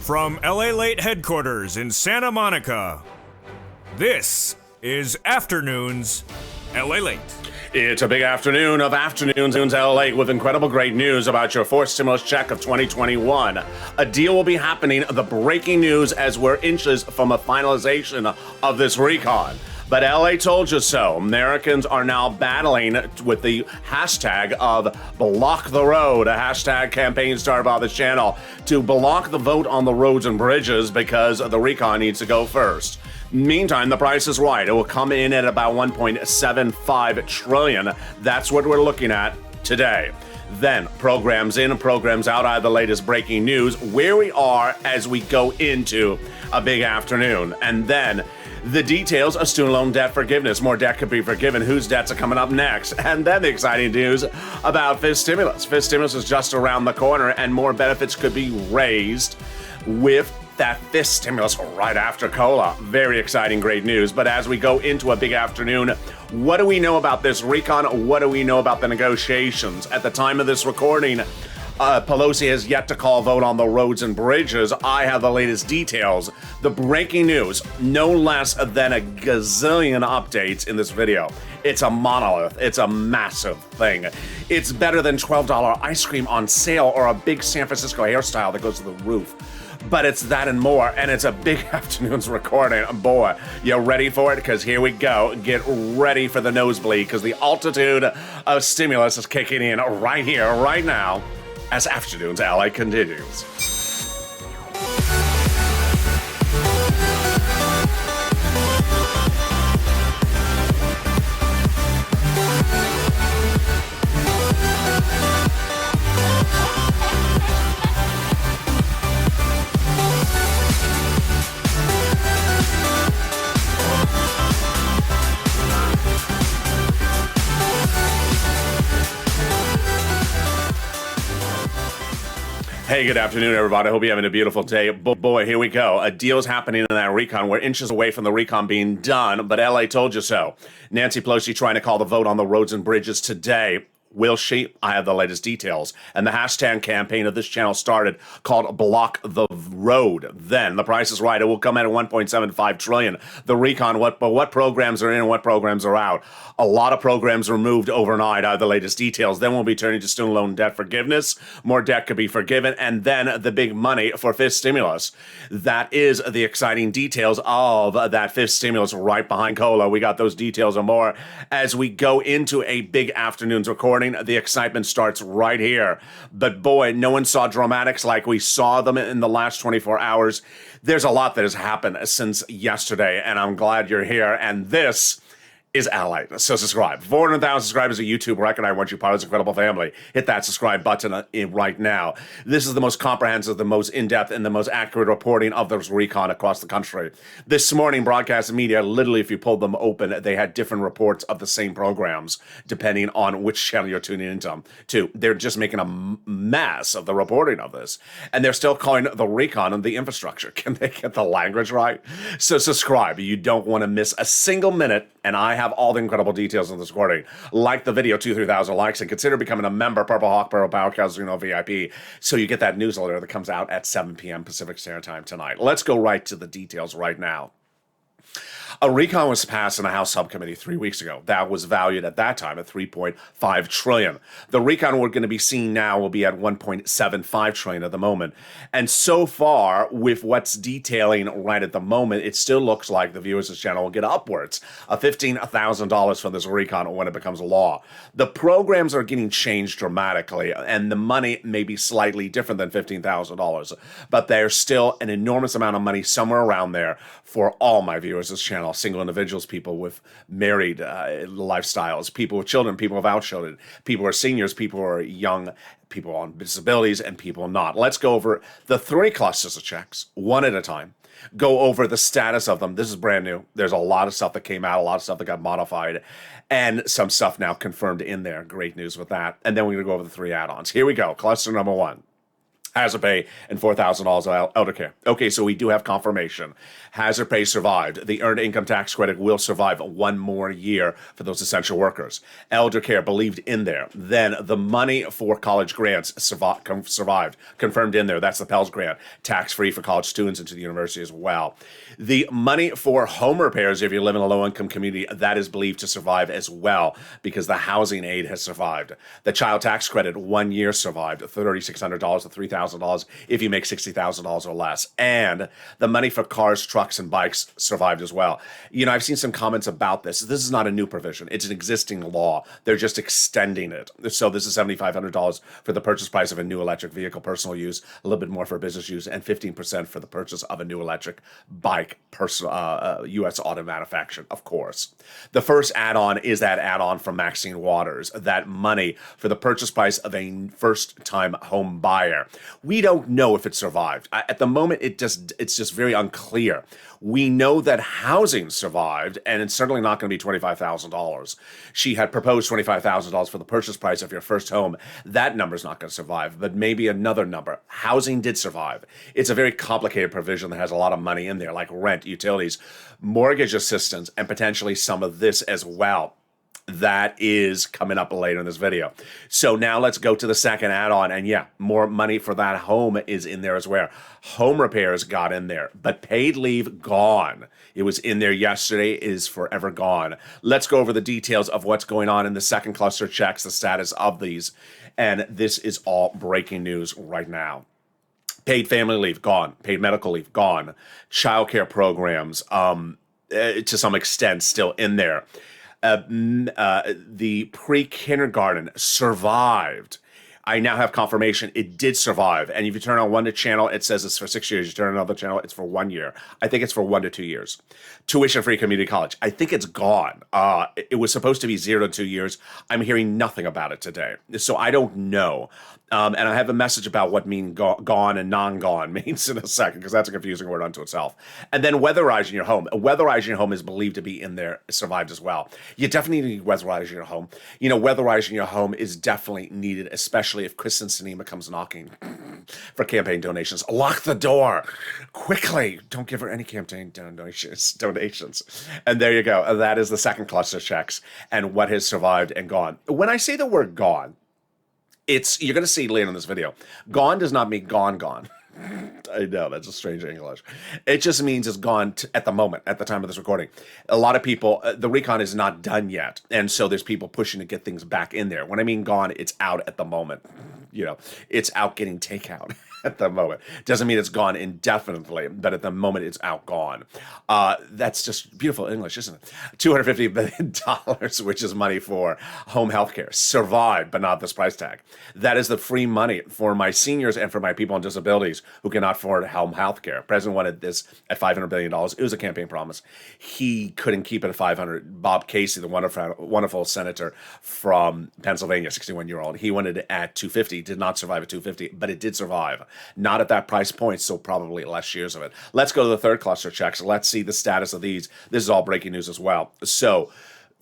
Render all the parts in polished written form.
From LALATE headquarters in Santa Monica, this is Afternoons LALATE. It's a big afternoon of Afternoons LALATE with incredible great news about your fourth stimulus check of 2021. A deal will be happening, the breaking news as we're inches from a finalization of this recon. But LA told you so. Americans are now battling with the hashtag of Block the Road, a hashtag campaign started by this channel to block the vote on the roads and bridges because the recon needs to go first. Meantime, the price is right. It will come in at about 1.75 trillion. That's what we're looking at today. Then, programs in and programs out. I have the latest breaking news, where we are as we go into a big afternoon. And then, the details of student loan debt forgiveness. More debt could be forgiven. Whose debts are coming up next? And then the exciting news about fifth stimulus. Fifth stimulus is just around the corner, and more benefits could be raised with that fifth stimulus right after COLA. Very exciting, great news. But as we go into a big afternoon, what do we know about this recon? What do we know about the negotiations? At the time of this recording, Pelosi has yet to call a vote on the roads and bridges. I have the latest details. The breaking news, no less than a gazillion updates in this video. It's a monolith. It's a massive thing. It's better than $12 ice cream on sale or a big San Francisco hairstyle that goes to the roof. But it's that and more, and it's a big afternoon's recording. Boy, you ready for it? Because here we go. Get ready for the nosebleed, because the altitude of stimulus is kicking in right here, right now, as Afternoons LA continues. Hey, good afternoon, everybody. I hope you're having a beautiful day. Boy, here we go. A deal's happening in that recon. We're inches away from the recon being done, but LA told you so. Nancy Pelosi trying to call the vote on the roads and bridges today. Will she? I have the latest details. And the hashtag campaign of this channel started called Block the Road. Then, the price is right. It will come in at 1.75 trillion. The recon, what programs are in and what programs are out. A lot of programs removed overnight. I have the latest details. Then we'll be turning to student loan debt forgiveness. More debt could be forgiven. And then the big money for fifth stimulus. That is the exciting details of that fifth stimulus right behind COLA. We got those details and more as we go into a big afternoon's recording. The excitement starts right here. But boy, no one saw dramatics like we saw them in the last 24 hours. There's a lot that has happened since yesterday, and I'm glad you're here. And this is LA. So subscribe. 400,000 subscribers at YouTube record. I want you part of this incredible family. Hit that subscribe button right now. This is the most comprehensive, the most in-depth, and the most accurate reporting of this recon across the country. This morning, broadcast media, literally, if you pulled them open, they had different reports of the same programs, depending on which channel you're tuning into. They're just making a mess of the reporting of this. And they're still calling the recon and the infrastructure. Can they get the language right? So subscribe. You don't want to miss a single minute, and I have all the incredible details in this recording. Like the video, 2,000-3,000 likes, and consider becoming a member, Purple Hawk, Purple Power Casino VIP, so you get that newsletter that comes out at 7 p.m. Pacific Standard Time tonight. Let's go right to the details right now. A recon was passed in the House subcommittee 3 weeks ago. That was valued at that time at $3.5 trillion. The recon we're going to be seeing now will be at $1.75 trillion at the moment. And so far, with what's detailing right at the moment, it still looks like the viewers of this channel will get upwards of $15,000 from this recon when it becomes law. The programs are getting changed dramatically, and the money may be slightly different than $15,000, but there's still an enormous amount of money somewhere around there for all my viewers of this channel. Single individuals, people with married lifestyles, people with children, people without children, people who are seniors, people who are young, people on disabilities, and people not. Let's go over the three clusters of checks, one at a time. Go over the status of them. This is brand new. There's a lot of stuff that came out, a lot of stuff that got modified, and some stuff now confirmed in there. Great news with that. And then we're going to go over the three add-ons. Here we go. Cluster number one. Hazard pay and $4,000 of elder care. Okay, so we do have confirmation. Hazard pay survived. The earned income tax credit will survive 1 more year for those essential workers. Elder care believed in there. Then the money for college grants survived, confirmed in there. That's the Pell's grant, tax-free for college students into the university as well. The money for home repairs, if you live in a low-income community, that is believed to survive as well because the housing aid has survived. The child tax credit, 1 year survived, $3,600 to $3,000 if you make $60,000 or less. And the money for cars, trucks, and bikes survived as well. You know, I've seen some comments about this. This is not a new provision. It's an existing law. They're just extending it. So this is $7,500 for the purchase price of a new electric vehicle, personal use, a little bit more for business use, and 15% for the purchase of a new electric bike, U.S. auto manufactured, of course. The first add-on is that add-on from Maxine Waters, that money for the purchase price of a first-time home buyer. We don't know if it survived. At the moment, it's just very unclear. We know that housing survived, and it's certainly not going to be $25,000. She had proposed $25,000 for the purchase price of your first home. That number's not going to survive, but maybe another number. Housing did survive. It's a very complicated provision that has a lot of money in there, like rent, utilities, mortgage assistance, and potentially some of this as well. That is coming up later in this video. So now let's go to the second add-on. And yeah, more money for that home is in there as well. Home repairs got in there, but paid leave gone. It was in there yesterday, is forever gone. Let's go over the details of what's going on in the second cluster checks, the status of these. And this is all breaking news right now. Paid family leave, gone. Paid medical leave, gone. Childcare programs, to some extent, still in there. The pre-kindergarten survived. I now have confirmation it did survive. And if you turn on one channel, it says it's for 6 years. You turn on another channel, it's for 1 year. I think it's for 1 to 2 years. Tuition-free community college. I think it's gone. It was supposed to be 0 to 2 years. I'm hearing nothing about it today. So I don't know. And I have a message about what gone and non-gone means in a second, because that's a confusing word unto itself. And then weatherizing your home. Weatherizing your home is believed to be in there, survived as well. You definitely need weatherizing your home. You know, weatherizing your home is definitely needed, especially if Kristen Sinema comes knocking for campaign donations. Lock the door quickly. Don't give her any campaign donations. And there you go. That is the second cluster checks and what has survived and gone. When I say the word gone, you're going to see later in this video. Gone does not mean gone. I know, that's a strange English. It just means it's gone at the moment, at the time of this recording. A lot of people, the recon is not done yet. And so there's people pushing to get things back in there. When I mean gone, it's out at the moment. You know, it's out getting takeout at the moment. Doesn't mean it's gone indefinitely, but at the moment it's out gone. That's just beautiful English, isn't it? $250 billion, which is money for home health care, survived, but not this price tag. That is the free money for my seniors and for my people on disabilities who cannot afford home health care. President wanted this at $500 billion. It was a campaign promise. He couldn't keep it at $500. Bob Casey, the wonderful senator from Pennsylvania, 61-year-old, he wanted it at $250. Did not survive at $250, but it did survive. Not at that price point, so probably less years of it. Let's go to the third cluster checks. Let's see the status of these. This is all breaking news as well. So,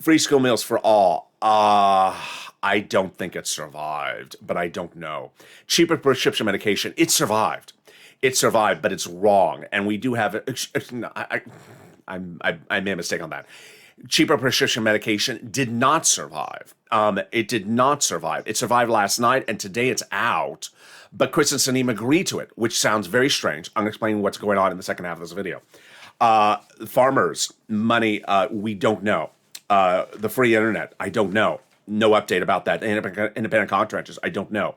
free school meals for all. I don't think it survived, but I don't know. Cheaper prescription medication. It survived. It survived, but it's wrong. And we do have I made a mistake on that. Cheaper prescription medication did not survive. It did not survive. It survived last night, and today it's out. But Kristen Sinema agreed to it, which sounds very strange. I'm going to explain what's going on in the second half of this video. Farmers, money, we don't know. The free internet, I don't know. No update about that. Independent contractors, I don't know.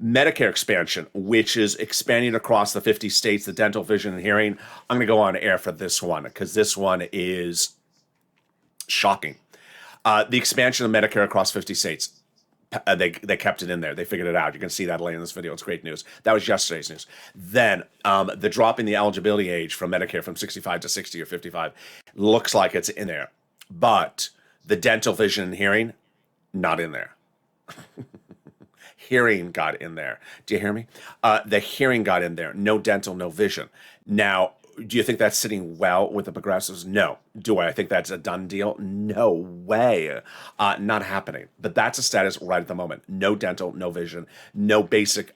Medicare expansion, which is expanding across the 50 states, the dental, vision, and hearing. I'm going to go on air for this one, because this one is shocking. The expansion of Medicare across 50 states. They kept it in there. They figured it out. You can see that later in this video. It's great news. That was yesterday's news. Then the drop in the eligibility age from Medicare from 65 to 60 or 55 looks like it's in there. But the dental, vision, and hearing, not in there. Hearing got in there. Do you hear me? The hearing got in there. No dental, no vision. Now, Do you think that's sitting well with the progressives? No. Do I think that's a done deal? No way. Not happening. But that's a status right at the moment. No dental, no vision, no basic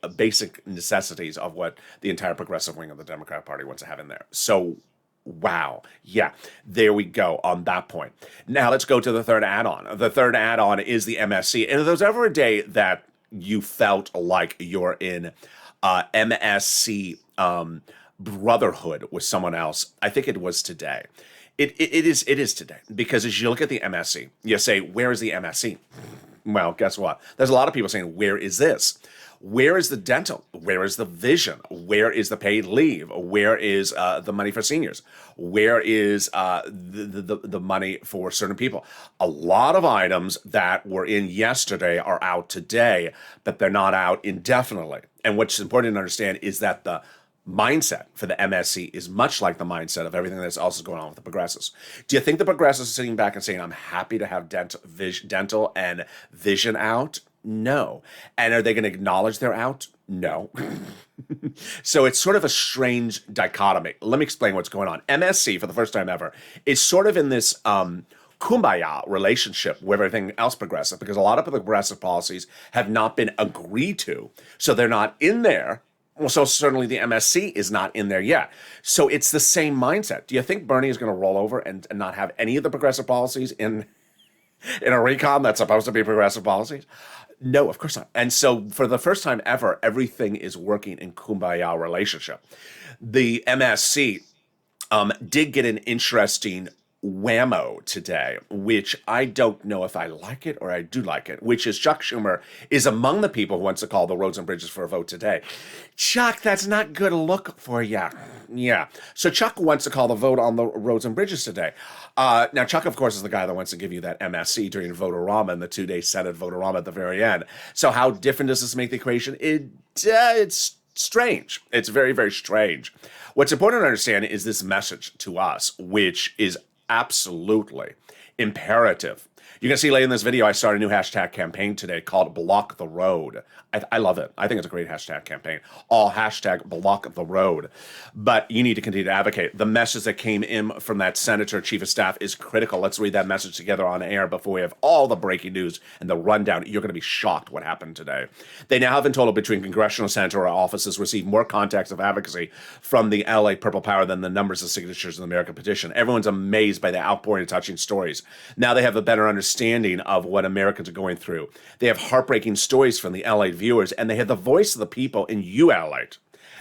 necessities of what the entire progressive wing of the Democrat Party wants to have in there. So, wow. Yeah, there we go on that point. Now let's go to the third add-on. The third add-on is the MSC. And if there's ever a day that you felt like you're in MSC brotherhood with someone else, I think it was today. It is today, because as you look at the MSC, you say, where is the MSC? Well, guess what? There's a lot of people saying, where is this? Where is the dental? Where is the vision? Where is the paid leave? Where is the money for seniors? Where is the money for certain people? A lot of items that were in yesterday are out today, but they're not out indefinitely. And what's important to understand is that the mindset for the MSC is much like the mindset of everything that's also going on with the progressives. Do you think the progressives are sitting back and saying, I'm happy to have dental and vision out? No. And are they going to acknowledge they're out? No. So it's sort of a strange dichotomy. Let me explain what's going on. MSC, for the first time ever, is sort of in this kumbaya relationship with everything else progressive, because a lot of the progressive policies have not been agreed to. So they're not in there. Well, so certainly the MSC is not in there yet. So it's the same mindset. Do you think Bernie is going to roll over and not have any of the progressive policies in a recon that's supposed to be progressive policies? No, of course not. And so for the first time ever, everything is working in kumbaya relationship. The MSC did get an interesting whammo today, which I don't know if I like it or I do like it, which is Chuck Schumer is among the people who wants to call the roads and bridges for a vote today. Chuck, that's not good look for you. Yeah. So Chuck wants to call the vote on the roads and bridges today. Now, Chuck, of course, is the guy that wants to give you that MSC during Vote-A-Rama and the 2-day Senate Vote-A-Rama at the very end. So how different does this make the equation? It's strange. It's very, very strange. What's important to understand is this message to us, which is absolutely imperative. You can see later in this video, I started a new hashtag campaign today called Block the Road. I love it. I think it's a great hashtag campaign. All hashtag Block the Road. But you need to continue to advocate. The message that came in from that Senator Chief of Staff is critical. Let's read that message together on air before we have all the breaking news and the rundown. You're going to be shocked what happened today. They now have in total between congressional senator offices received more contacts of advocacy from the LA Purple Power than the numbers of signatures in the American petition. Everyone's amazed by the outpouring of touching stories. Now they have a better understanding of what Americans are going through. They have heartbreaking stories from the LA viewers, and they have the voice of the people in you, LALATE,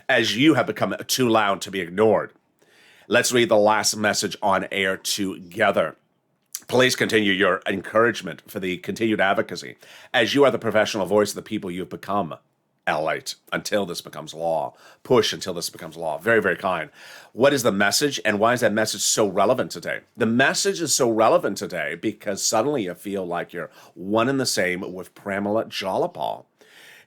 as you have become too loud to be ignored. Let's read the last message on air together. Please continue your encouragement for the continued advocacy, as you are the professional voice of the people you've become. LALATE, until this becomes law. Push until this becomes law. Very, very kind. What is the message, and why is that message so relevant today? The message is so relevant today because suddenly you feel like you're one and the same with Pramila Jayapal.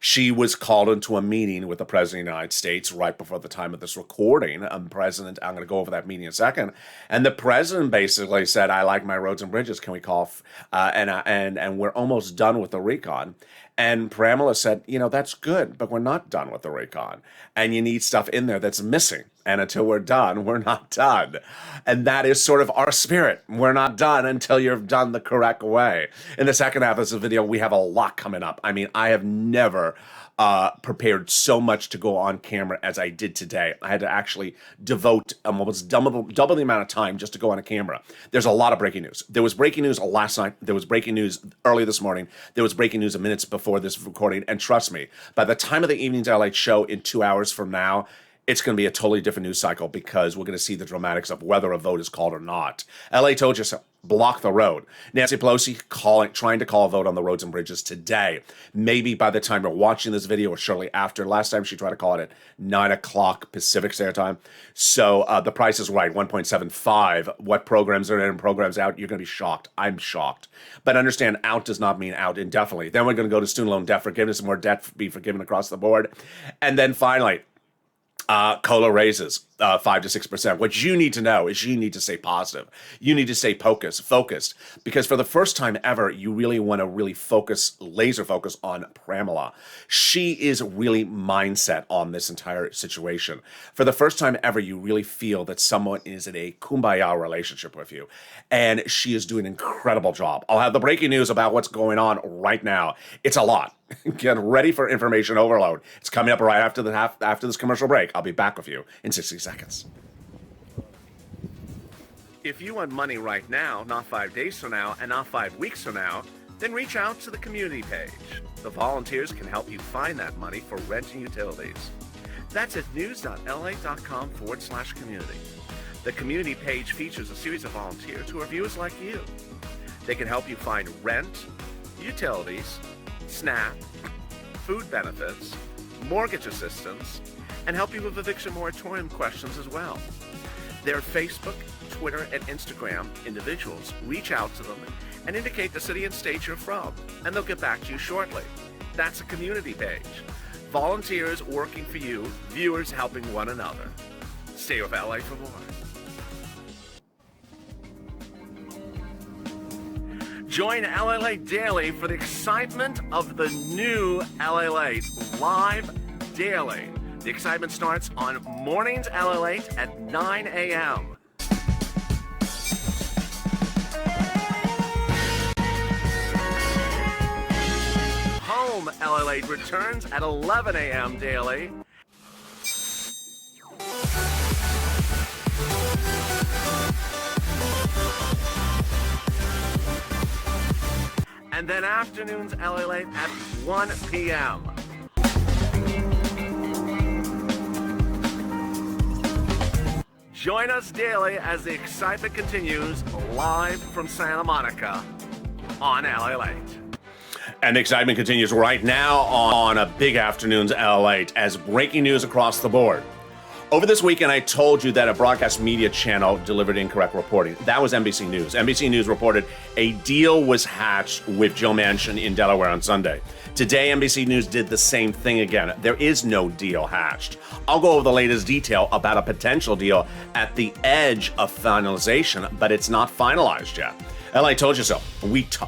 She was called into a meeting with the President of the United States right before the time of this recording. I'm going to go over that meeting in a second. And the president basically said, I like my roads and bridges. Can we call? And we're almost done with the recon. And Pramila said, that's good, but we're not done with the recon. And you need stuff in there that's missing. And until we're done, we're not done. And that is sort of our spirit. We're not done until you're done the correct way. In the second half of this video, we have a lot coming up. I mean, I have never prepared so much to go on camera as I did today. I had to actually devote almost double the amount of time just to go on a camera. There's a lot of breaking news. There was breaking news last night. There was breaking news early this morning. There was breaking news minutes before this recording. And trust me, by the time of the Evenings LA show in 2 hours from now, it's going to be a totally different news cycle because we're going to see the dramatics of whether a vote is called or not. LA told you so. Block the road. Nancy Pelosi trying to call a vote on the roads and bridges today. Maybe by the time you're watching this video or shortly after. Last time she tried to call it at 9 o'clock Pacific Standard Time. So the price is right, 1.75. What programs are in and programs out, you're going to be shocked. I'm shocked. But understand, out does not mean out indefinitely. Then we're going to go to student loan debt forgiveness and more debt be forgiven across the board. And then finally, Cola raises 5 to 6%. What you need to know is you need to stay positive. You need to stay focused, because for the first time ever, you really want to really laser focus on Pramila. She is really mindset on this entire situation. For the first time ever, you really feel that someone is in a kumbaya relationship with you, and she is doing an incredible job. I'll have the breaking news about what's going on right now. It's a lot. Get ready for information overload. It's coming up right after this commercial break. I'll be back with you in 60 seconds. If you want money right now, not 5 days from now, and not 5 weeks from now, then reach out to the community page. The volunteers can help you find that money for rent and utilities. That's at news.la.com/community. The community page features a series of volunteers who are viewers like you. They can help you find rent, utilities, SNAP, food benefits, mortgage assistance, and help you with eviction moratorium questions as well. Their Facebook, Twitter, and Instagram individuals reach out to them and indicate the city and state you're from, and they'll get back to you shortly. That's a community page. Volunteers working for you, viewers helping one another. Stay with LA for more. Join LALATE Daily for the excitement of the new LALATE live daily. The excitement starts on mornings LALATE at 9 a.m. Home LALATE returns at 11 a.m. daily. And then afternoons LALATE at 1 p.m. Join us daily as the excitement continues live from Santa Monica on LALATE. And the excitement continues right now on a big afternoon's LALATE as breaking news across the board. Over this weekend, I told you that a broadcast media channel delivered incorrect reporting. That was NBC News. NBC News reported a deal was hatched with Joe Manchin in Delaware on Sunday. Today, NBC News did the same thing again. There is no deal hatched. I'll go over the latest detail about a potential deal at the edge of finalization, but it's not finalized yet. I told you so.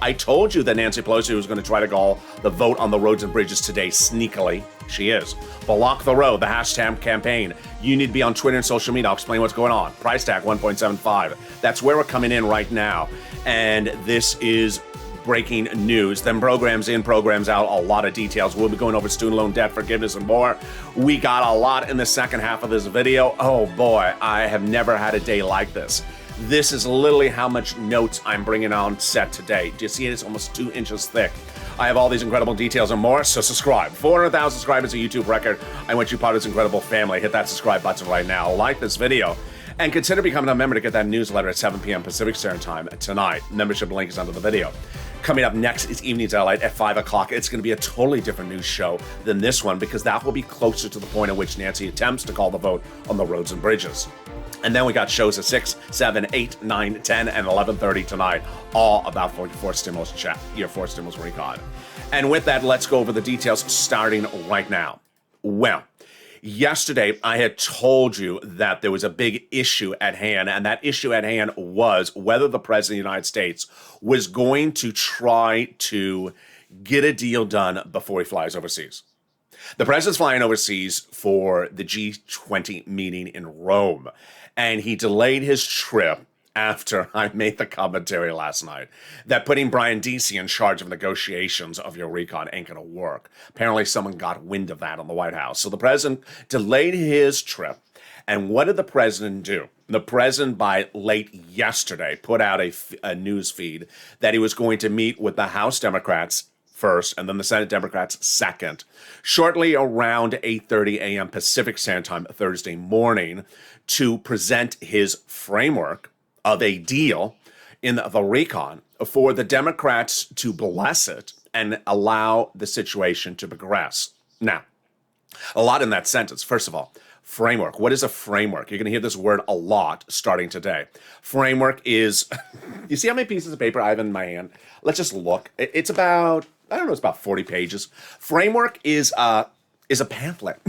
I told you that Nancy Pelosi was going to try to call the vote on the roads and bridges today sneakily. She is. Block the road, the hashtag campaign. You need to be on Twitter and social media. I'll explain what's going on. Price tag 1.75. That's where we're coming in right now. And this is breaking news. Then programs in, programs out, a lot of details. We'll be going over student loan debt forgiveness and more. We got a lot in the second half of this video. Oh boy, I have never had a day like this. This is literally how much notes I'm bringing on set today. Do you see it? It's almost 2 inches thick. I have all these incredible details and more, so subscribe. 400,000 subscribers, a YouTube record. I want you part of this incredible family. Hit that subscribe button right now. Like this video. And consider becoming a member to get that newsletter at 7 p.m. Pacific Standard Time tonight. Membership link is under the video. Coming up next is Evenings LALATE at 5 o'clock. It's going to be a totally different news show than this one because that will be closer to the point at which Nancy attempts to call the vote on the roads and bridges. And then we got shows at 6, 7, 8, 9, 10, and 11:30 tonight, all about your 4 stimulus recon. And with that, let's go over the details starting right now. Well, yesterday I had told you that there was a big issue at hand, and that issue at hand was whether the President of the United States was going to try to get a deal done before he flies overseas. The president's flying overseas for the G20 meeting in Rome, and he delayed his trip after I made the commentary last night that putting Brian Deasy in charge of negotiations of your recon ain't going to work. Apparently someone got wind of that in the White House. So the president delayed his trip. And what did the president do? The president, by late yesterday, put out a news feed that he was going to meet with the House Democrats first, and then the Senate Democrats second, shortly around 8:30 a.m. Pacific Standard Time Thursday morning, to present his framework of a deal in the recon for the Democrats to bless it and allow the situation to progress. Now, a lot in that sentence. First of all, framework. What is a framework? You're going to hear this word a lot starting today. Framework is, you see how many pieces of paper I have in my hand? Let's just look. It's about, I don't know, it's about 40 pages. Framework is a pamphlet.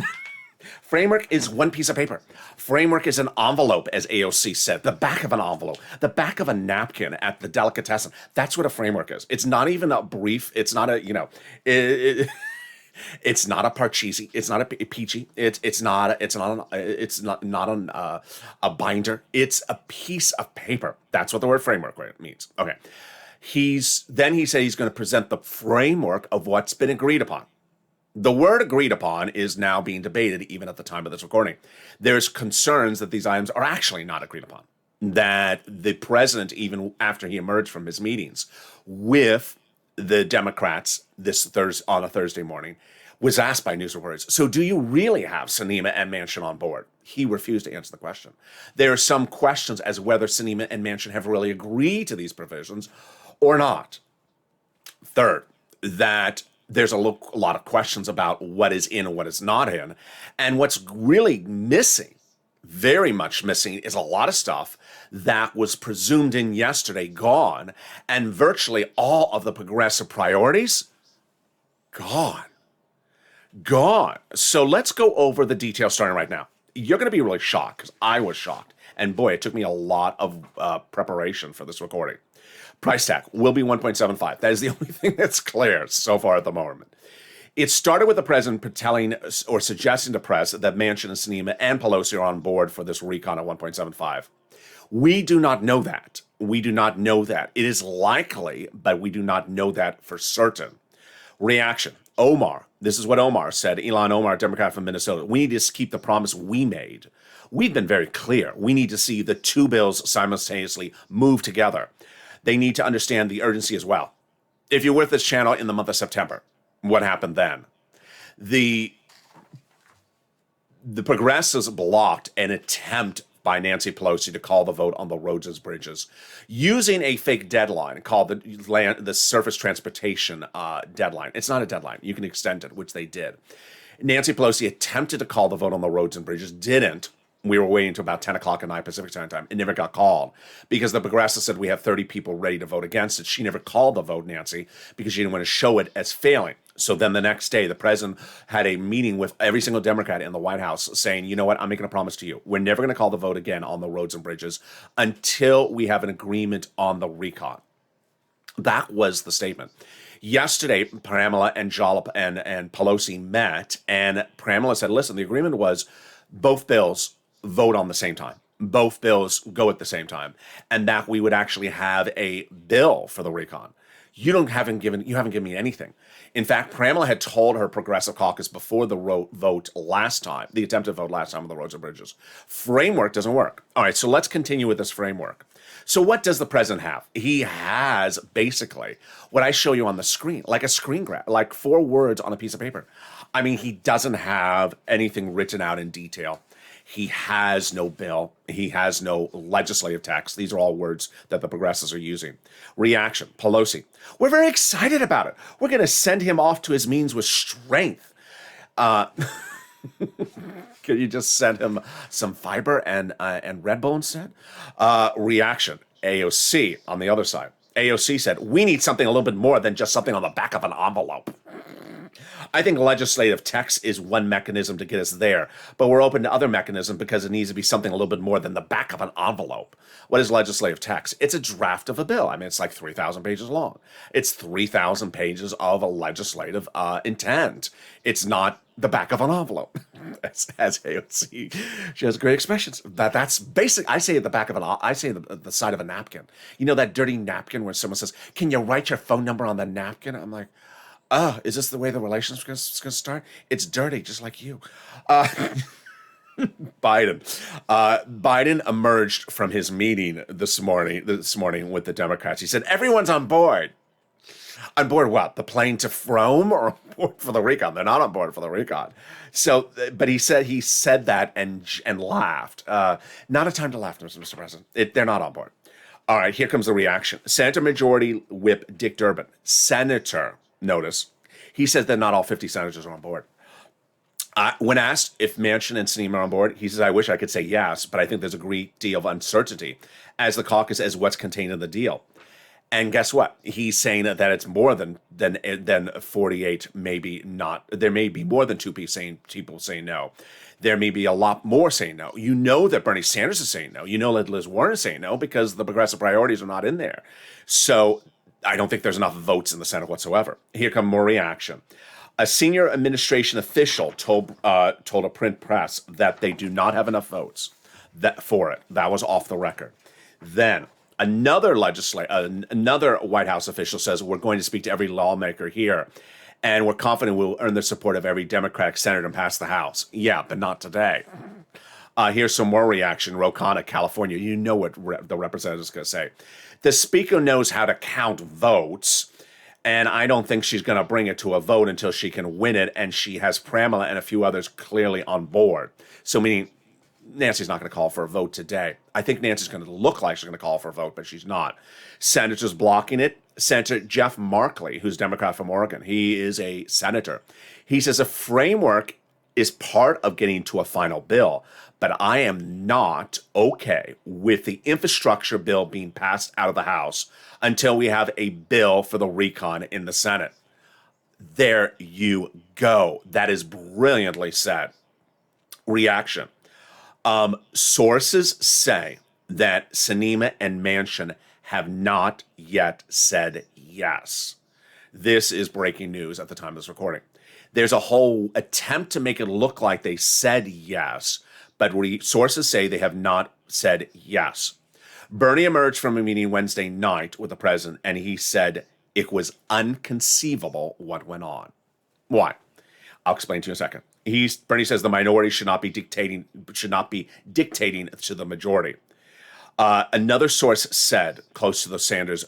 Framework is one piece of paper. Framework is an envelope, as AOC said, the back of an envelope, the back of a napkin at the delicatessen. That's what a framework is. It's not even a brief. It's not a, it's not a parcheesi. It's not a peachy. It's not a binder. It's a piece of paper. That's what the word framework means. Okay. He said he's going to present the framework of what's been agreed upon. The word agreed upon is now being debated even at the time of this recording. There's concerns that these items are actually not agreed upon. That the president, even after he emerged from his meetings with the Democrats on a Thursday morning, was asked by news reporters, so do you really have Sinema and Manchin on board? He refused to answer the question. There are some questions as whether Sinema and Manchin have really agreed to these provisions or not. Third, that there's a lot of questions about what is in and what is not in. And what's really missing, very much missing, is a lot of stuff that was presumed in yesterday gone, and virtually all of the progressive priorities gone. So let's go over the details starting right now. You're going to be really shocked, because I was shocked. And boy, it took me a lot of preparation for this recording. Price tag will be 1.75. That is the only thing that's clear so far at the moment. It started with the president telling or suggesting to press that Manchin and Sinema and Pelosi are on board for this recon at 1.75. We do not know that. It is likely, but we do not know that for certain. Reaction. Omar. This is what Omar said. Ilhan Omar, Democrat from Minnesota. We need to keep the promise we made. We've been very clear. We need to see the two bills simultaneously move together. They need to understand the urgency as well. If you're with this channel in the month of September, what happened then? The progressives blocked an attempt by Nancy Pelosi to call the vote on the roads and bridges using a fake deadline called the surface transportation deadline. It's not a deadline. You can extend it, which they did. Nancy Pelosi attempted to call the vote on the roads and bridges, didn't. We were waiting until about 10 o'clock at night Pacific Standard Time. It never got called because the progressives said we have 30 people ready to vote against it. She never called the vote, Nancy, because she didn't want to show it as failing. So then the next day, the president had a meeting with every single Democrat in the White House saying, you know what, I'm making a promise to you. We're never going to call the vote again on the roads and bridges until we have an agreement on the recon. That was the statement. Yesterday, Pramila and Jalop and Pelosi met, and Pramila said, listen, the agreement was both bills vote on the same time. Both bills go at the same time, and that we would actually have a bill for the recon. You haven't given me anything. In fact, Pramila had told her progressive caucus before the vote last time, the attempted vote last time on the roads and bridges, framework doesn't work. All right, so let's continue with this framework. So what does the president have? He has basically what I show you on the screen, like a screen grab, like 4 words on a piece of paper. I mean, he doesn't have anything written out in detail. He has no bill. He has no legislative text. These are all words that the progressives are using. Reaction. Pelosi. We're very excited about it. We're going to send him off to his meetings with strength. Can you just send him some fiber and Red Bull instead? Reaction. AOC on the other side. AOC said, we need something a little bit more than just something on the back of an envelope. I think legislative text is one mechanism to get us there, but we're open to other mechanisms because it needs to be something a little bit more than the back of an envelope. What is legislative text? It's a draft of a bill. I mean, it's like 3,000 pages long. It's 3,000 pages of a legislative intent. It's not the back of an envelope, as AOC. She has great expressions. That's basic. I say at the back of I say the side of a napkin. You know that dirty napkin where someone says, "Can you write your phone number on the napkin?" I'm like, oh, is this the way the relationship's going to start? It's dirty, just like you. Biden. Biden emerged from his meeting this morning with the Democrats. He said, everyone's on board. On board what? The plane to Rome or on board for the recon? They're not on board for the recon. So, but he said that and laughed. Not a time to laugh, Mr. President. They're not on board. All right, here comes the reaction. Senator Majority Whip Dick Durbin. Senator. Notice, he says that not all 50 senators are on board. When asked if Manchin and Sinema are on board, he says, I wish I could say yes, but I think there's a great deal of uncertainty as the caucus as what's contained in the deal. And guess what? He's saying that it's more than 48. Maybe not. There may be more than two people saying no. There may be a lot more saying no. You know that Bernie Sanders is saying no. You know that Liz Warren is saying no because the progressive priorities are not in there. So I don't think there's enough votes in the Senate whatsoever. Here come more reaction. A senior administration official told a print press that they do not have enough votes for it. That was off the record. Then another White House official says we're going to speak to every lawmaker here, and we're confident we'll earn the support of every Democratic senator and pass the House. Yeah, but not today. Here's some more reaction. Rocana, California. You know what the representative's going to say. The speaker knows how to count votes, and I don't think she's going to bring it to a vote until she can win it, and she has Pramila and a few others clearly on board. So meaning Nancy's not going to call for a vote today. I think Nancy's going to look like she's going to call for a vote, but she's not. Senators blocking it. Senator Jeff Markley, who's Democrat from Oregon, he is a senator. He says a framework is part of getting to a final bill, but I am not okay with the infrastructure bill being passed out of the House until we have a bill for the recon in the Senate. There you go. That is brilliantly said. Reaction. Sources say that Sinema and Manchin have not yet said yes. This is breaking news at the time of this recording. There's a whole attempt to make it look like they said yes, but sources say they have not said yes. Bernie emerged from a meeting Wednesday night with the president, and he said it was inconceivable what went on. Why? I'll explain to you in a second. Bernie says the minority should not be dictating to the majority. Another source said, close to the Sanders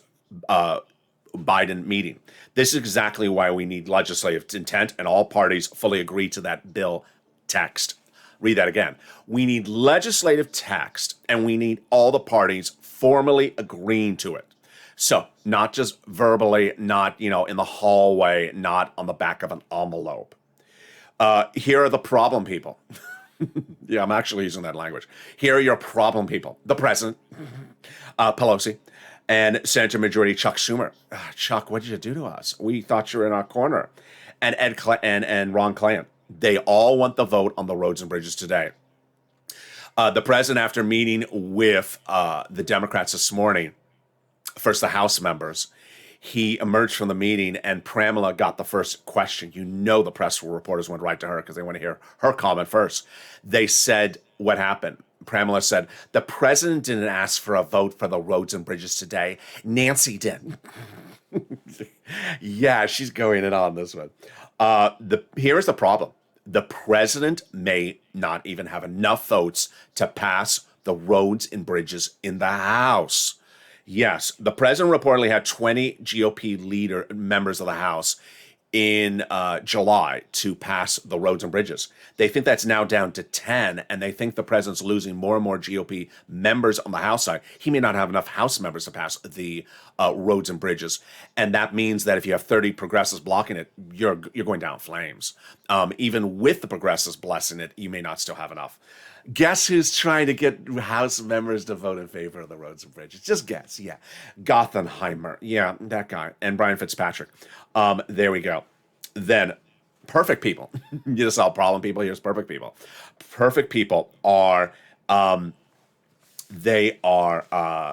Biden meeting, this is exactly why we need legislative intent and all parties fully agree to that bill text. Read that again. We need legislative text and we need all the parties formally agreeing to it. So not just verbally, not in the hallway, not on the back of an envelope. Here are the problem people. Yeah, I'm actually using that language. Here are your problem people. The president, Pelosi, and Senator Majority Chuck Schumer. Chuck, what did you do to us? We thought you were in our corner. And and Ron Klain. They all want the vote on the roads and bridges today. The president, after meeting with the Democrats this morning, first the House members, he emerged from the meeting and Pramila got the first question. The press reporters went right to her because they want to hear her comment first. They said, what happened? Pramila said, the president didn't ask for a vote for the roads and bridges today. Nancy did. Yeah, she's going in on this one. Here's the problem. The president may not even have enough votes to pass the roads and bridges in the House. Yes, the president reportedly had 20 GOP members of the House in July to pass the roads and bridges. They think that's now down to 10, and they think the president's losing more and more GOP members on the House side. He may not have enough House members to pass the roads and bridges, and that means that if you have 30 progressives blocking it, you're going down in flames. Even with the progressives blessing it, you may not still have enough. Guess who's trying to get House members to vote in favor of the roads and bridges? Just guess. Yeah. Gothenheimer. Yeah, that guy. And Brian Fitzpatrick. There we go. Then perfect people. You just saw problem people. Here's perfect people. Perfect people are they are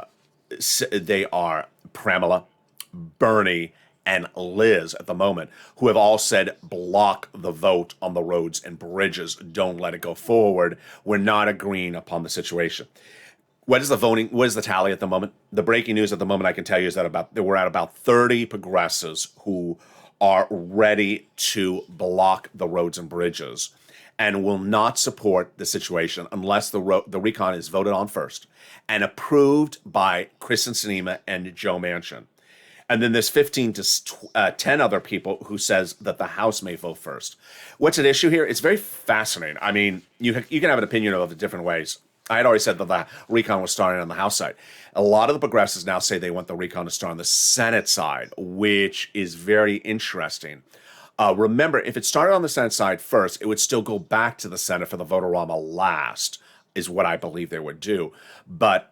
Pramila, Bernie, and Liz at the moment, who have all said block the vote on the roads and bridges. Don't let it go forward. We're not agreeing upon the situation. What is the tally at the moment? The breaking news at the moment I can tell you is that we're at about 30 progressives who are ready to block the roads and bridges and will not support the situation unless the recon is voted on first and approved by Kristen Sinema and Joe Manchin. And then there's 15 to 10 other people who says that the House may vote first. What's at issue here? It's very fascinating. I mean, you can have an opinion of it different ways. I had already said that the recon was starting on the House side. A lot of the progressives now say they want the recon to start on the Senate side, which is very interesting. Remember, if it started on the Senate side first, it would still go back to the Senate for the vote-a-rama last, is what I believe they would do. But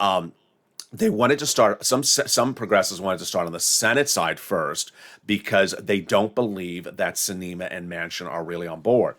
They wanted to start, some progressives wanted to start on the Senate side first because they don't believe that Sinema and Manchin are really on board.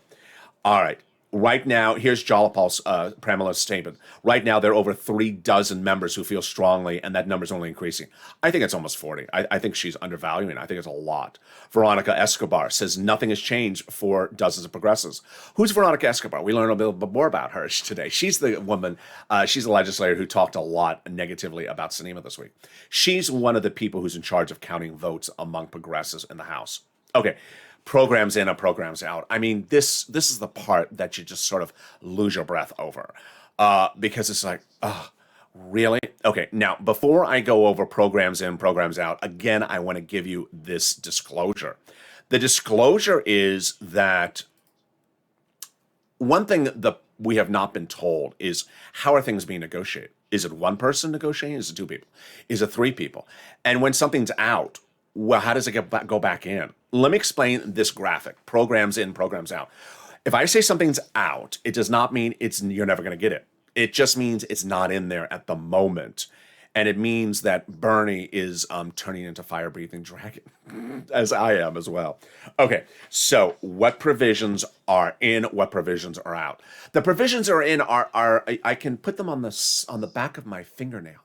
All right. Right now, here's Jalapal's Pramala's statement. Right now, there are over 36 members who feel strongly, and that number's only increasing. I think it's almost 40. I think she's undervaluing. I think it's a lot. Veronica Escobar says nothing has changed for dozens of progressives. Who's Veronica Escobar? We learned a little bit more about her today. She's the woman, she's the legislator who talked a lot negatively about Sinema this week. She's one of the people who's in charge of counting votes among progressives in the House. Okay. Programs in and programs out. I mean, this is the part that you just sort of lose your breath over because it's like, oh, really? Okay, now, before I go over programs in, programs out, again, I want to give you this disclosure. The disclosure is that one thing that we have not been told is how are things being negotiated? Is it one person negotiating? Is it two people? Is it three people? And when something's out, well, how does it go back in? Let me explain this graphic. Programs in, programs out. If I say something's out, it does not mean you're never going to get it. It just means it's not in there at the moment. And it means that Bernie is turning into fire-breathing dragon, as I am as well. Okay, so what provisions are in, what provisions are out? The provisions are in are I can put them on the back of my fingernail.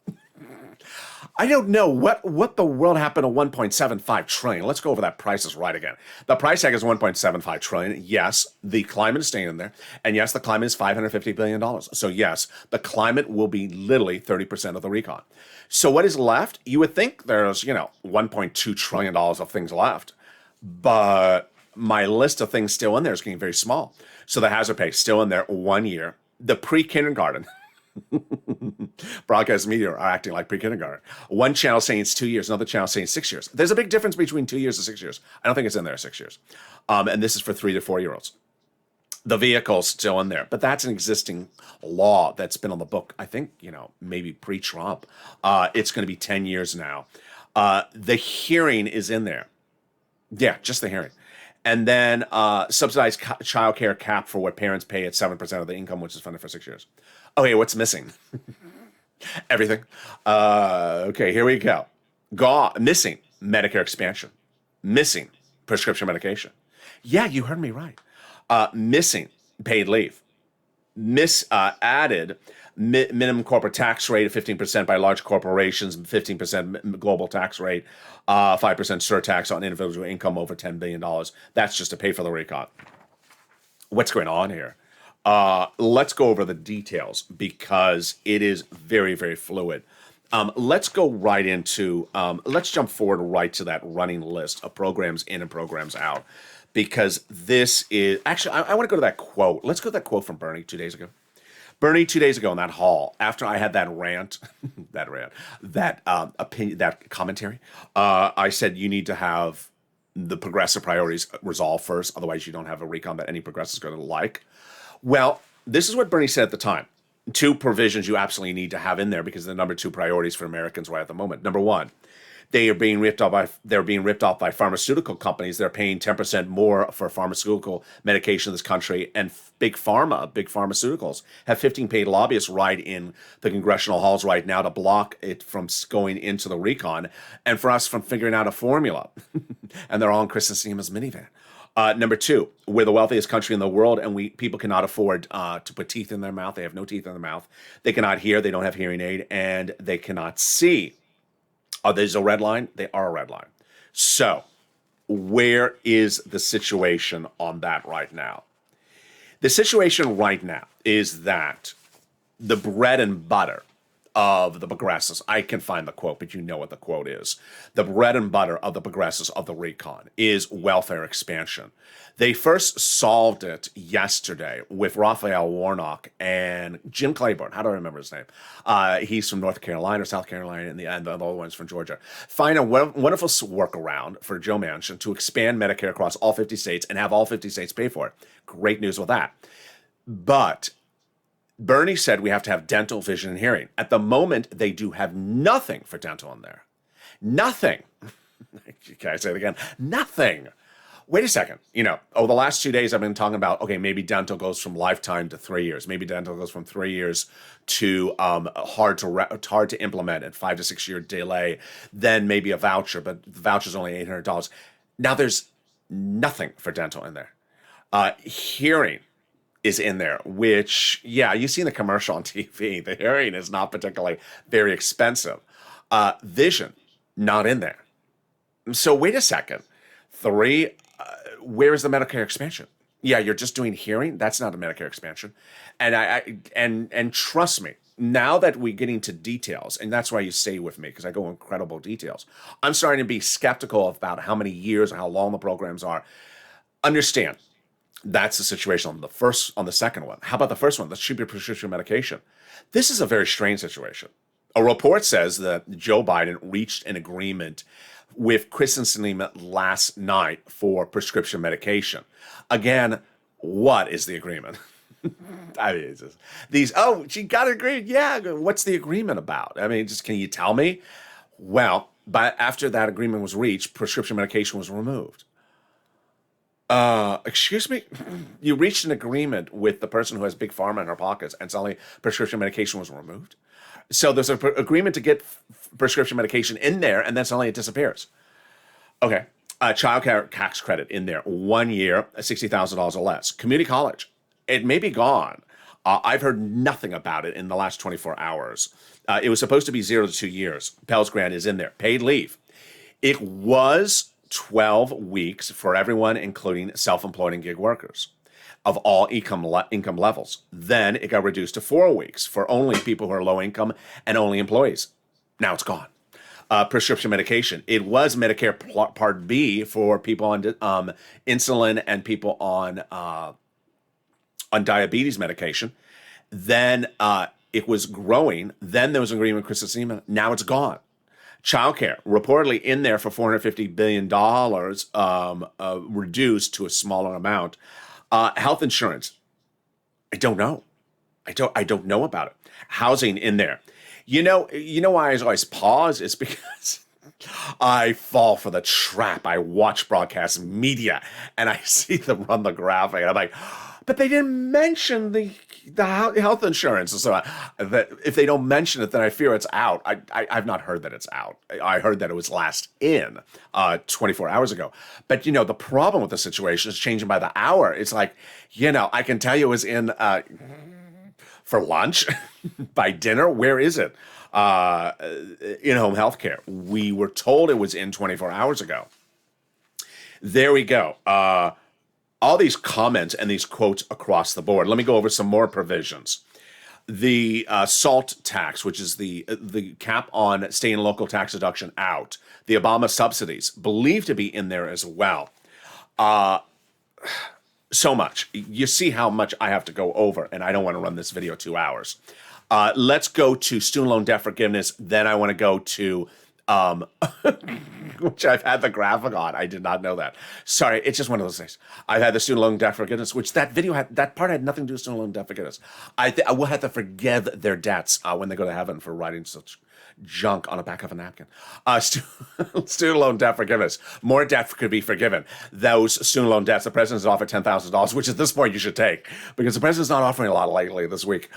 I don't know what the world happened to 1.75 trillion. Let's go over that price is right again. The price tag is 1.75 trillion. Yes, the climate is staying in there. And yes, the climate is $550 billion. So yes, the climate will be literally 30% of the recon. So what is left? You would think there's, $1.2 trillion of things left. But my list of things still in there is getting very small. So the hazard pay still in there 1 year. The pre-kindergarten. Broadcast media are acting like pre-kindergarten. One channel saying it's 2 years, another channel saying 6 years. There's a big difference between 2 years and 6 years. I don't think it's in there 6 years. And this is for 3 to 4-year-olds. The vehicle's still in there, but that's an existing law that's been on the book, I think, maybe pre-Trump. It's going to be 10 years now. The hearing is in there. Yeah, just the hearing. And then subsidized child care cap for what parents pay at 7% of the income, which is funded for 6 years. Okay, what's missing? Everything. Okay, here we go. Missing Medicare expansion. Missing prescription medication. Yeah, you heard me right. Missing paid leave. Added minimum corporate tax rate of 15% by large corporations, 15% global tax rate, 5% surtax on individual income over $10 billion. That's just to pay for the recon. What's going on here? Let's go over the details because it is very, very fluid. Let's go right into, let's jump forward right to that running list of programs in and programs out because this is, actually, I want to go to that quote. Let's go to that quote from Bernie 2 days ago. Bernie 2 days ago in that hall, after I had that rant, that opinion, that commentary, I said you need to have the progressive priorities resolved first. Otherwise, you don't have a recon that any progressive is going to like. Well, this is what Bernie said at the time. 2 provisions you absolutely need to have in there because the number 2 priorities for Americans right at the moment. Number 1, they're being ripped off by pharmaceutical companies. They're paying 10% more for pharmaceutical medication in this country, and big pharmaceuticals have 15 paid lobbyists right in the congressional halls right now to block it from going into the recon, and for us from figuring out a formula. And they're all in Kristen Sinema's minivan. Number 2, we're the wealthiest country in the world, and people cannot afford to put teeth in their mouth. They have no teeth in their mouth. They cannot hear. They don't have hearing aid, and they cannot see. Are these a red line? They are a red line. So where is the situation on that right now? The situation right now is that the bread and butter of the progressives, I can find the quote, but you know what the quote is. The bread and butter of the progressives of the recon is welfare expansion. They first solved it yesterday with Raphael Warnock and Jim Claiborne. How do I remember his name? He's from North Carolina or South Carolina, and the other one's from Georgia. Find a wonderful workaround for Joe Manchin to expand Medicare across all 50 states and have all 50 states pay for it. Great news with that. But Bernie said we have to have dental, vision, and hearing. At the moment, they do have nothing for dental in there. Nothing. Can I say it again? Nothing. wait a second, over the last 2 days, I've been talking about, okay, maybe dental goes from lifetime to 3 years. Maybe dental goes from 3 years to hard to implement at 5 to 6 year delay. Then maybe a voucher, but the voucher's only $800. Now there's nothing for dental in there. Hearing is in there, which, yeah, you've seen the commercial on TV. The hearing is not particularly very expensive. Vision, not in there. So wait a second. 3, where is the Medicare expansion? Yeah, you're just doing hearing. That's not a Medicare expansion. And trust me, now that we're getting to details, and that's why you stay with me, because I go incredible details, I'm starting to be skeptical about how many years or how long the programs are. Understand, that's the situation on the second one. How about the first one? Let's shoot your prescription medication. This is a very strange situation. A report says that Joe Biden reached an agreement with Kristen Sinema last night for prescription medication. Again, what is the agreement? I mean, it's just, she got an agreement. Yeah, what's the agreement about? I mean, just can you tell me? Well, but after that agreement was reached, prescription medication was removed. Excuse me? You reached an agreement with the person who has big pharma in her pockets, and suddenly prescription medication was removed? So there's an agreement to get prescription medication in there, and then suddenly it disappears. Okay. Child care tax credit in there. 1 year, $60,000 or less. Community college, it may be gone. I've heard nothing about it in the last 24 hours. It was supposed to be 0 to 2 years. Pell's Grant is in there. Paid leave. It was 12 weeks for everyone, including self-employed and gig workers of all income levels. Then it got reduced to 4 weeks for only people who are low income and only employees. Now it's gone. Prescription medication. It was Medicare Part B for people on insulin and people on diabetes medication. Then it was growing. Then there was an agreement with Kristen Sinema. Now it's gone. Childcare, reportedly in there for $450 billion, reduced to a smaller amount. Health insurance, I don't know. I don't know about it. Housing in there. You know why I always pause? It's because I fall for the trap. I watch broadcast media and I see them run the graphic and I'm like, but they didn't mention the health insurance. And so that if they don't mention it, then I fear it's out. I've not heard that it's out. I heard that it was last in 24 hours ago. But, the problem with the situation is changing by the hour. It's like, I can tell you it was in for lunch, by dinner. Where is it? In-home healthcare. We were told it was in 24 hours ago. There we go. All these comments and these quotes across the board. Let me go over some more provisions. The SALT tax, which is the cap on state and local tax deduction, out. The Obama subsidies, believed to be in there as well. So much. You see how much I have to go over, and I don't want to run this video 2 hours. Let's go to student loan debt forgiveness. Then I want to go to which I've had the graphic on. I did not know that. Sorry, it's just one of those things. I've had the student loan debt forgiveness, which that part had nothing to do with student loan debt forgiveness. I will have to forgive their debts when they go to heaven for writing such junk on the back of a napkin. Student loan debt forgiveness. More debt could be forgiven. Those student loan debts, the president's offered $10,000, which at this point you should take, because the president's not offering a lot lately this week.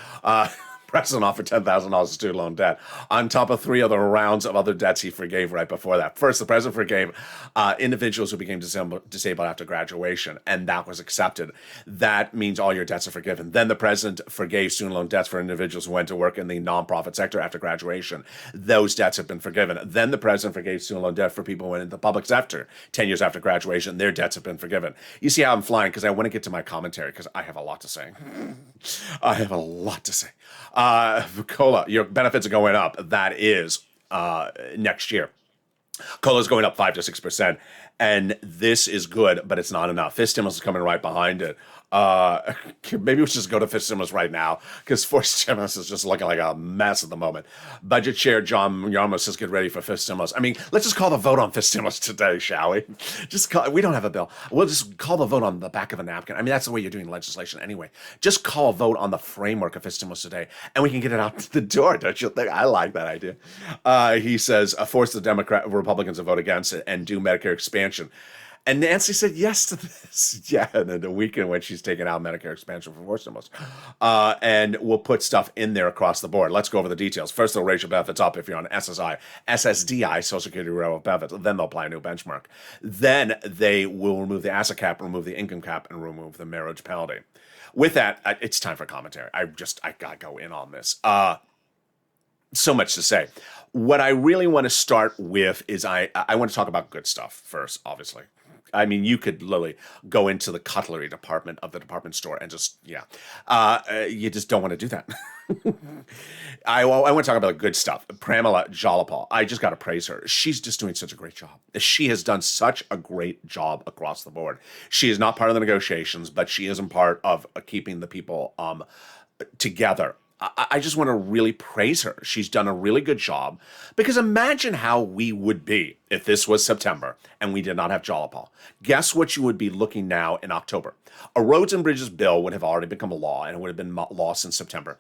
President offered $10,000 of student loan debt on top of 3 other rounds of other debts he forgave right before that. First, the president forgave individuals who became disabled after graduation, and that was accepted. That means all your debts are forgiven. Then the president forgave student loan debts for individuals who went to work in the nonprofit sector after graduation. Those debts have been forgiven. Then the president forgave student loan debt for people who went into the public sector 10 years after graduation. Their debts have been forgiven. You see how I'm flying, because I want to get to my commentary, because I have a lot to say. I have a lot to say. COLA, your benefits are going up. That is next year. COLA is going up 5 to 6%, and this is good, but it's not enough. Fifth stimulus is coming right behind it. Maybe we should just go to fifth stimulus right now, because fourth stimulus is just looking like a mess at the moment. Budget Chair John Yarmouth says get ready for fifth stimulus. I mean, let's just call the vote on fifth stimulus today, shall we? We don't have a bill. We'll just call the vote on the back of a napkin. I mean, that's the way you're doing legislation anyway. Just call a vote on the framework of fifth stimulus today, and we can get it out the door, don't you think? I like that idea. He says, force the Republicans to vote against it and do Medicare expansion. And Nancy said yes to this. Yeah, and then the weekend when she's taking out Medicare expansion for forced stimulus. And we'll put stuff in there across the board. Let's go over the details. First, they'll raise your benefits up if you're on SSI, SSDI, Social Security Railroad benefits. Then they'll apply a new benchmark. Then they will remove the asset cap, remove the income cap, and remove the marriage penalty. With that, it's time for commentary. I gotta go in on this. So much to say. What I really want to start with is I want to talk about good stuff first, obviously. I mean, you could literally go into the cutlery department of the department store and just, you just don't want to do that. I want to talk about good stuff. Pramila Jalapal, I just got to praise her. She's just doing such a great job. She has done such a great job across the board. She is not part of the negotiations, but she isn't part of keeping the people together. I just want to really praise her. She's done a really good job, because imagine how we would be if this was September and we did not have Jalapal. Guess what you would be looking now in October? A roads and bridges bill would have already become a law, and it would have been law since September.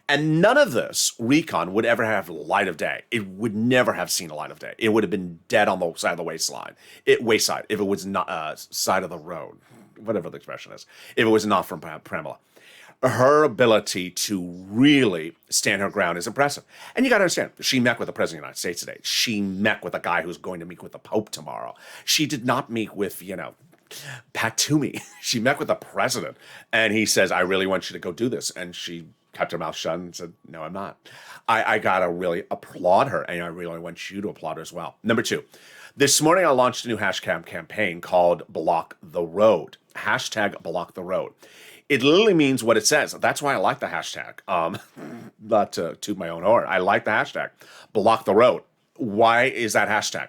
And none of this recon would ever have light of day. It would never have seen a light of day. It would have been dead on the side of the wayside, if it was not side of the road, whatever the expression is, if it was not from Pramila. Her ability to really stand her ground is impressive. And you got to understand, she met with the President of the United States today. She met with a guy who's going to meet with the Pope tomorrow. She did not meet with, Pat Toomey. She met with the President, and he says, I really want you to go do this. And she kept her mouth shut and said, no, I'm not. I got to really applaud her, and I really want you to applaud her as well. Number two, this morning I launched a new hashtag campaign called Block the Road. Hashtag Block the Road. It literally means what it says. That's why I like the hashtag. Not to toot my own horn. I like the hashtag. Block the road. Why is that hashtag?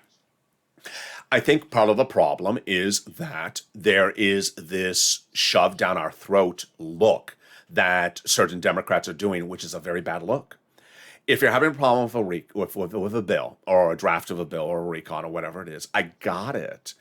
I think part of the problem is that there is this shove down our throat look that certain Democrats are doing, which is a very bad look. If you're having a problem with a bill or a draft of a bill or a recon or whatever it is, I got it.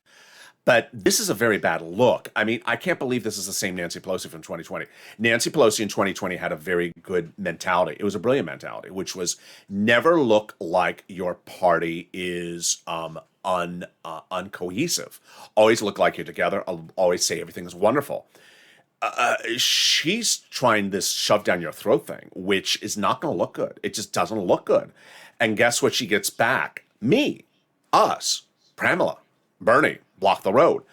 But this is a very bad look. I mean, I can't believe this is the same Nancy Pelosi from 2020. Nancy Pelosi in 2020 had a very good mentality. It was a brilliant mentality, which was never look like your party is uncohesive. Always look like you're together. Always say everything is wonderful. She's trying this shove down your throat thing, which is not going to look good. It just doesn't look good. And guess what she gets back? Me, us, Pramila, Bernie. Block the road.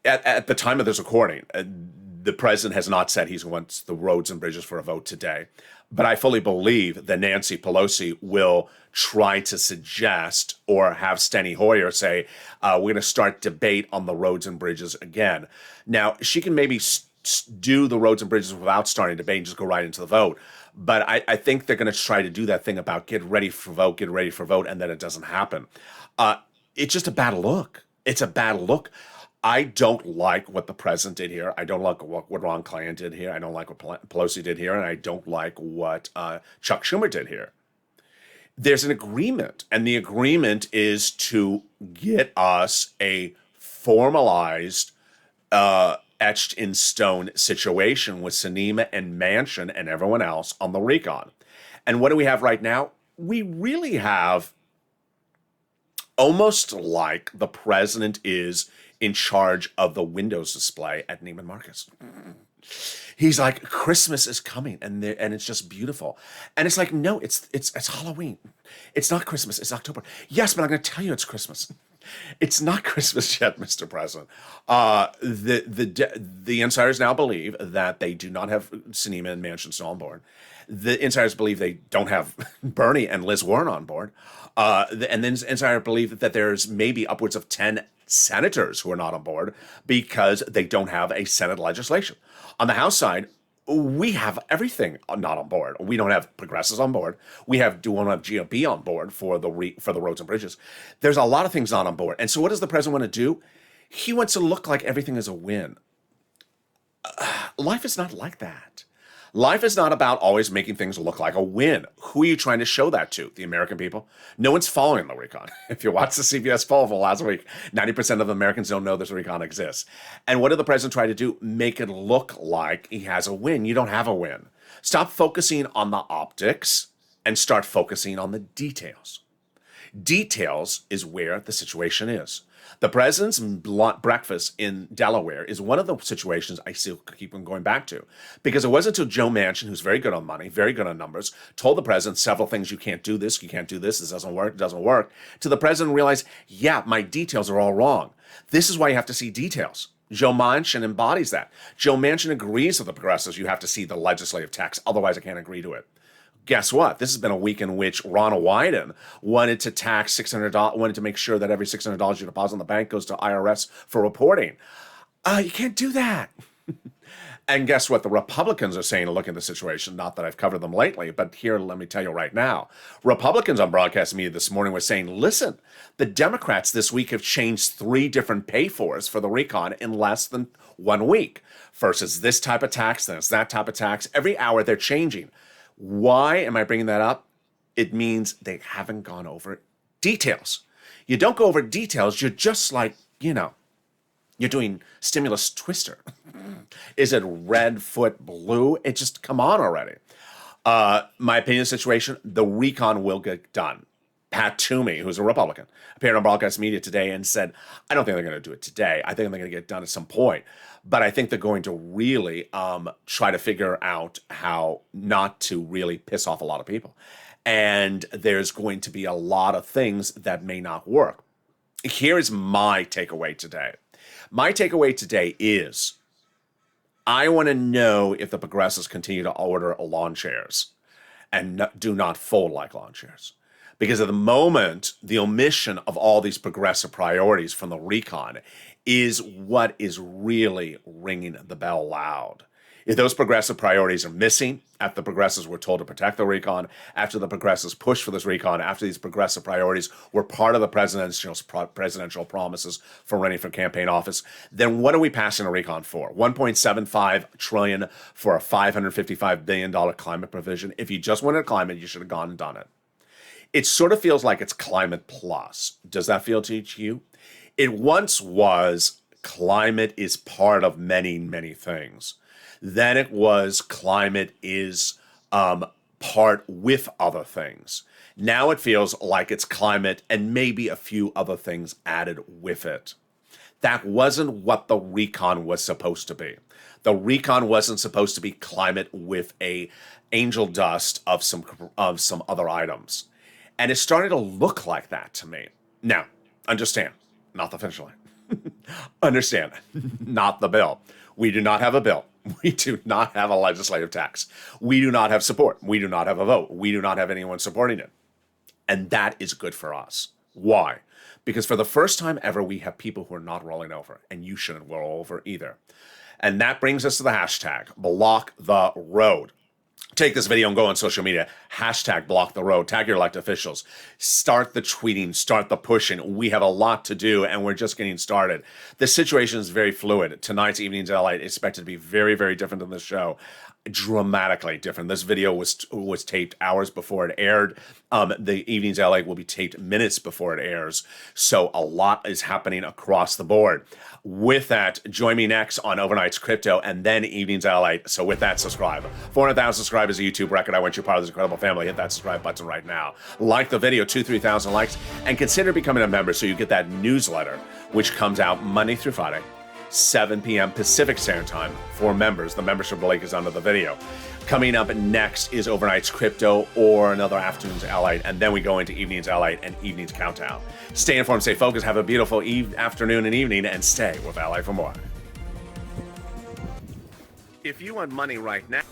At the time of this recording, the president has not said he wants the roads and bridges for a vote today. But I fully believe that Nancy Pelosi will try to suggest or have Steny Hoyer say, we're going to start debate on the roads and bridges again. Now, she can maybe do the roads and bridges without starting debate and just go right into the vote. But I think they're going to try to do that thing about get ready for vote, and then it doesn't happen. It's just a bad look. It's a bad look. I don't like what the president did here. I don't like what Ron Klain did here. I don't like what Pelosi did here. And I don't like what Chuck Schumer did here. There's an agreement, and the agreement is to get us a formalized, etched in stone situation with Sinema and Manchin and everyone else on the recon. And what do we have right now? We really have almost like the president is in charge of the Windows display at Neiman Marcus. He's like, Christmas is coming, and it's just beautiful. And it's like, no, it's Halloween. It's not Christmas. It's October. Yes, but I'm going to tell you it's Christmas. It's not Christmas yet, Mr. President. The insiders now believe that they do not have Sinema and Manchin still on board. The insiders believe they don't have Bernie and Liz Warren on board. And then insiders believe that there's maybe upwards of 10 senators who are not on board because they don't have a Senate legislation. On the House side, we have everything not on board. We don't have progressives on board. We don't have GOP on board for the roads and bridges. There's a lot of things not on board. And so what does the president want to do? He wants to look like everything is a win. Life is not like that. Life is not about always making things look like a win. Who are you trying to show that to? The American people? No one's following the recon. If you watch the CBS poll for last week, 90% of Americans don't know this recon exists. And what did the president try to do? Make it look like he has a win. You don't have a win. Stop focusing on the optics and start focusing on the details. Details is where the situation is. The president's breakfast in Delaware is one of the situations I still keep on going back to, because it wasn't until Joe Manchin, who's very good on money, very good on numbers, told the president several things: you can't do this, you can't do this doesn't work, it doesn't work, to the president realize, yeah, my details are all wrong. This is why you have to see details. Joe Manchin embodies that. Joe Manchin agrees with the progressives. You have to see the legislative text, otherwise I can't agree to it. Guess what? This has been a week in which Ronald Wyden wanted to tax $600, wanted to make sure that every $600 you deposit in the bank goes to IRS for reporting. You can't do that. And guess what? The Republicans are saying to look at the situation. Not that I've covered them lately, but here, let me tell you right now. Republicans on broadcast media this morning were saying, listen, the Democrats this week have changed 3 different pay-fors for the recon in less than 1 week. First it's this type of tax, then it's that type of tax. Every hour they're changing. Why am I bringing that up? It means they haven't gone over details. You don't go over details. You're just like, you're doing stimulus twister. Is it red, foot, blue? It just, come on already. My opinion of the situation, the recon will get done. Pat Toomey, who's a Republican, appeared on broadcast media today and said, I don't think they're going to do it today. I think they're going to get it done at some point. But I think they're going to really try to figure out how not to really piss off a lot of people. And there's going to be a lot of things that may not work. Here is my takeaway today. My takeaway today is I want to know if the progressives continue to order lawn chairs and do not fold like lawn chairs. Because at the moment, the omission of all these progressive priorities from the recon is what is really ringing the bell loud. If those progressive priorities are missing, after the progressives were told to protect the recon, after the progressives pushed for this recon, after these progressive priorities were part of the presidential promises for running for campaign office, then what are we passing a recon for? $1.75 trillion for a $555 billion climate provision. If you just wanted climate, you should have gone and done it. It sort of feels like it's climate plus. Does that feel to you? It once was climate is part of many, many things. Then it was climate is part with other things. Now it feels like it's climate and maybe a few other things added with it. That wasn't what the recon was supposed to be. The recon wasn't supposed to be climate with a angel dust of some other items. And it's starting to look like that to me. Now, understand, not the finish line. Understand, not the bill. We do not have a bill. We do not have a legislative tax. We do not have support. We do not have a vote. We do not have anyone supporting it. And that is good for us. Why? Because for the first time ever, we have people who are not rolling over, and you shouldn't roll over either. And that brings us to the hashtag, block the road. Take this video and go on social media, hashtag block the road, tag your elected officials, start the tweeting, start the pushing. We have a lot to do and we're just getting started. The situation is very fluid. Tonight's Evenings LALATE is expected to be very, very different than this show. Dramatically different. This video was taped hours before it aired. The Evenings LALATE will be taped minutes before it airs. So a lot is happening across the board. With that, join me next on Overnight's Crypto and then Evenings LALATE. So with that, subscribe. 400,000 subscribers is a YouTube record. I want you part of this incredible family. Hit that subscribe button right now. Like the video, 2,000-3,000 likes, and consider becoming a member so you get that newsletter, which comes out Monday through Friday, 7 p.m. Pacific Standard Time for members. The membership link is under the video. Coming up next is Overnight's Crypto or another Afternoon's LALATE, and then we go into Evening's LALATE and Evening's Countdown. Stay informed, stay focused, have a beautiful afternoon and evening, and stay with LALATE for more. If you want money right now...